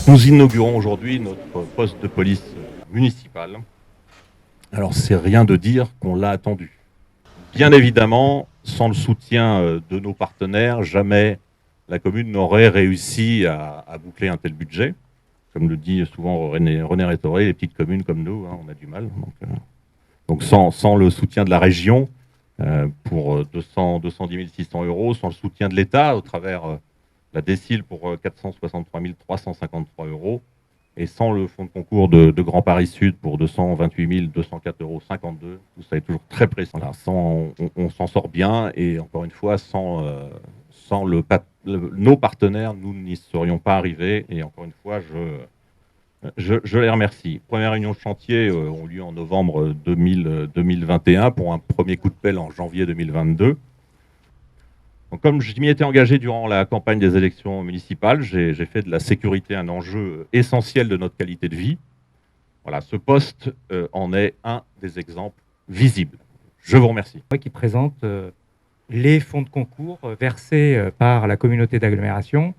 Nous inaugurons aujourd'hui notre poste de police municipal. Alors, c'est rien de dire qu'on l'a attendu. Bien évidemment, sans le soutien de nos partenaires, jamais la commune n'aurait réussi à boucler un tel budget. Comme le dit souvent René Rétoré, les petites communes comme nous, on a du mal. Donc sans le soutien de la région pour 210 600 euros, sans le soutien de l'État au travers la décile pour 463 353 euros, et sans le fonds de concours de Grand Paris Sud pour 228 204,52 euros, tout ça est toujours très précis. Voilà, on s'en sort bien, et encore une fois, sans nos partenaires, nous n'y serions pas arrivés, et encore une fois, je les remercie. Première réunion de chantier ont lieu en novembre 2021 pour un premier coup de pelle en janvier 2022. Donc, comme je m'y étais engagé durant la campagne des élections municipales, j'ai fait de la sécurité un enjeu essentiel de notre qualité de vie. Voilà, ce poste en est un des exemples visibles. Je vous remercie. Qui présente les fonds de concours versés par la communauté d'agglomération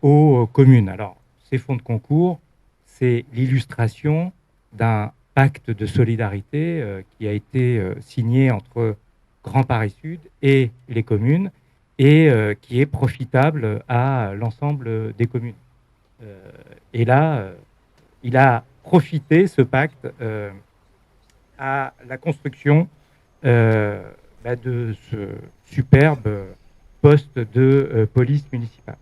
aux communes. Alors, ces fonds de concours, c'est l'illustration d'un pacte de solidarité qui a été signé entre Grand Paris Sud et les communes et qui est profitable à l'ensemble des communes. Et là, il a profité, ce pacte, à la construction de ce superbe poste de police municipale.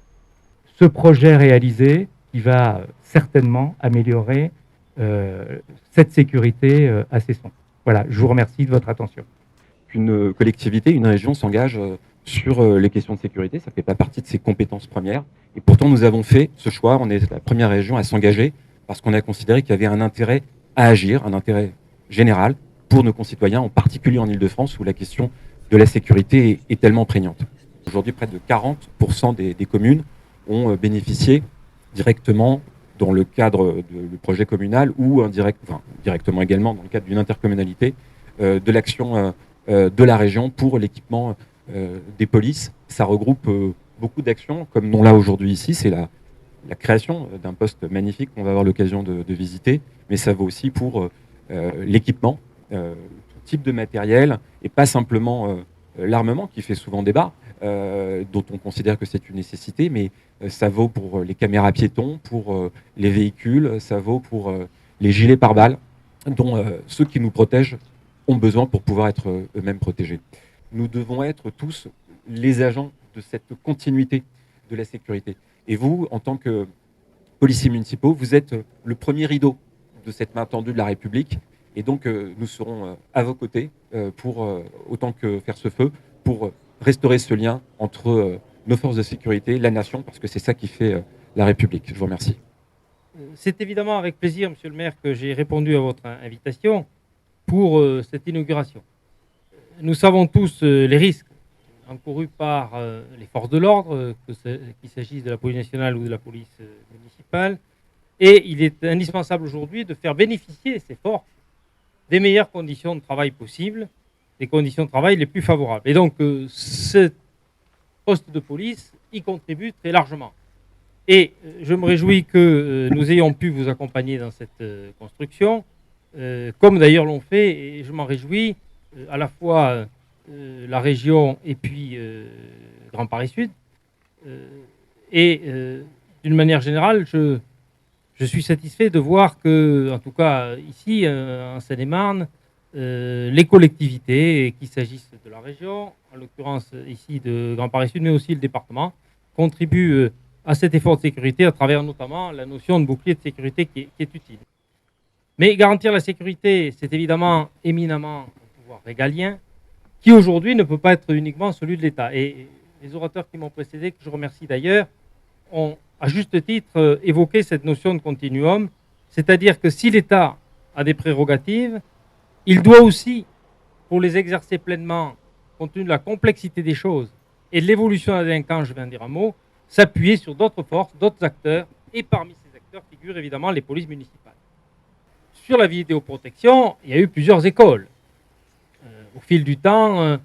Ce projet réalisé, il va certainement améliorer cette sécurité à Cesson. Voilà, je vous remercie de votre attention. Une collectivité, une région s'engage sur les questions de sécurité, ça ne fait pas partie de ses compétences premières. Et pourtant, nous avons fait ce choix, on est la première région à s'engager parce qu'on a considéré qu'il y avait un intérêt à agir, un intérêt général pour nos concitoyens, en particulier en Île-de-France, où la question de la sécurité est tellement prégnante. Aujourd'hui, près de 40% des communes ont bénéficié directement dans le cadre du projet communal ou directement également dans le cadre d'une intercommunalité de l'action de la région pour l'équipement des polices. Ça regroupe beaucoup d'actions, comme nous là aujourd'hui ici, c'est la création d'un poste magnifique qu'on va avoir l'occasion de visiter, mais ça vaut aussi pour l'équipement, tout type de matériel, et pas simplement l'armement qui fait souvent débat, dont on considère que c'est une nécessité, mais ça vaut pour les caméras piétons, pour les véhicules, ça vaut pour les gilets pare-balles, dont ceux qui nous protègent ont besoin pour pouvoir être eux-mêmes protégés. Nous devons être tous les agents de cette continuité de la sécurité. Et vous, en tant que policiers municipaux, vous êtes le premier rideau de cette main tendue de la République. Et donc, nous serons à vos côtés pour, autant que faire se feu, pour restaurer ce lien entre nos forces de sécurité, la nation, parce que c'est ça qui fait la République. Je vous remercie. C'est évidemment avec plaisir, Monsieur le maire, que j'ai répondu à votre invitation pour cette inauguration. Nous savons tous les risques encourus par les forces de l'ordre, qu'il s'agisse de la police nationale ou de la police municipale, et il est indispensable aujourd'hui de faire bénéficier ces forces des meilleures conditions de travail possibles, des conditions de travail les plus favorables. Et donc, ce poste de police y contribue très largement. Et je me réjouis que nous ayons pu vous accompagner dans cette construction, comme d'ailleurs l'ont fait, et je m'en réjouis, à la fois la région et puis Grand Paris Sud. Et d'une manière générale, je suis satisfait de voir que, en tout cas ici, en Seine-et-Marne, les collectivités, qu'il s'agisse de la région, en l'occurrence ici de Grand Paris Sud, mais aussi le département, contribuent à cet effort de sécurité à travers notamment la notion de bouclier de sécurité qui est utile. Mais garantir la sécurité, c'est évidemment éminemment un pouvoir régalien qui aujourd'hui ne peut pas être uniquement celui de l'État. Et les orateurs qui m'ont précédé, que je remercie d'ailleurs, ont à juste titre évoqué cette notion de continuum, c'est-à-dire que si l'État a des prérogatives, il doit aussi, pour les exercer pleinement, compte tenu de la complexité des choses et de l'évolution de la délinquance, je viens de dire un mot, s'appuyer sur d'autres forces, d'autres acteurs, et parmi ces acteurs figurent évidemment les polices municipales. Sur la vidéoprotection, il y a eu plusieurs écoles. Au fil du temps,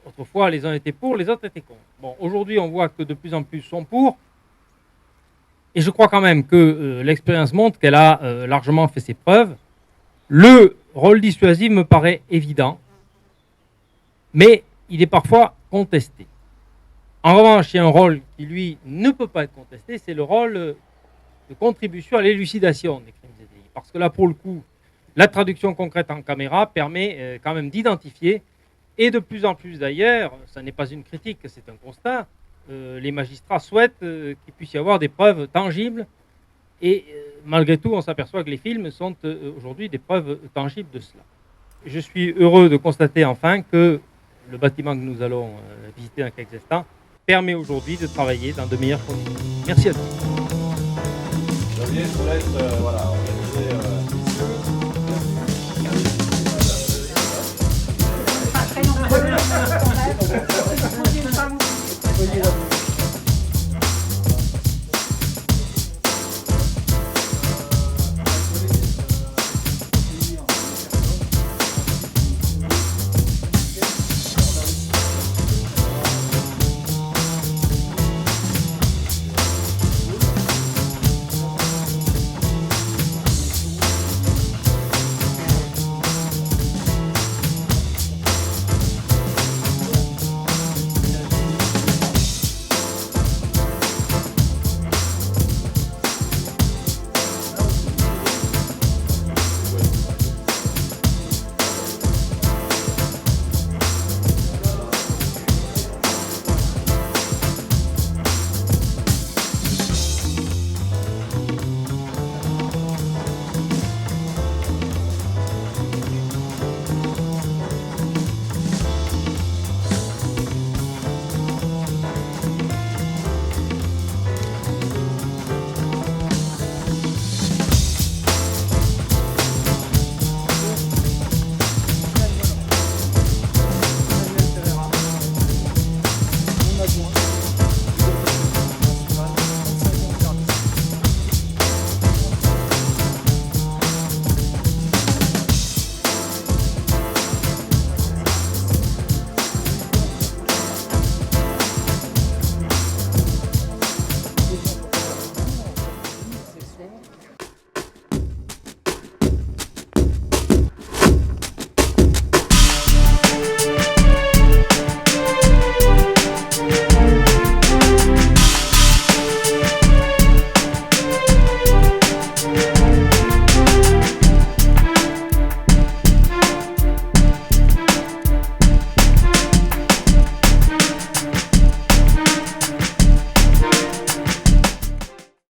autrefois, les uns étaient pour, les autres étaient contre. Bon, aujourd'hui, on voit que de plus en plus sont pour. Et je crois quand même que l'expérience montre qu'elle a largement fait ses preuves. Le rôle dissuasif me paraît évident, mais il est parfois contesté. En revanche, il y a un rôle qui, lui, ne peut pas être contesté, c'est le rôle de contribution à l'élucidation des crimes et délits. Parce que là, pour le coup, la traduction concrète en caméra permet quand même d'identifier, et de plus en plus d'ailleurs, ça n'est pas une critique, c'est un constat, les magistrats souhaitent qu'il puisse y avoir des preuves tangibles, et malgré tout, on s'aperçoit que les films sont aujourd'hui des preuves tangibles de cela. Je suis heureux de constater enfin que le bâtiment que nous allons visiter dans quelques instants permet aujourd'hui de travailler dans de meilleures conditions. Merci à tous. Je vous laisse, voilà.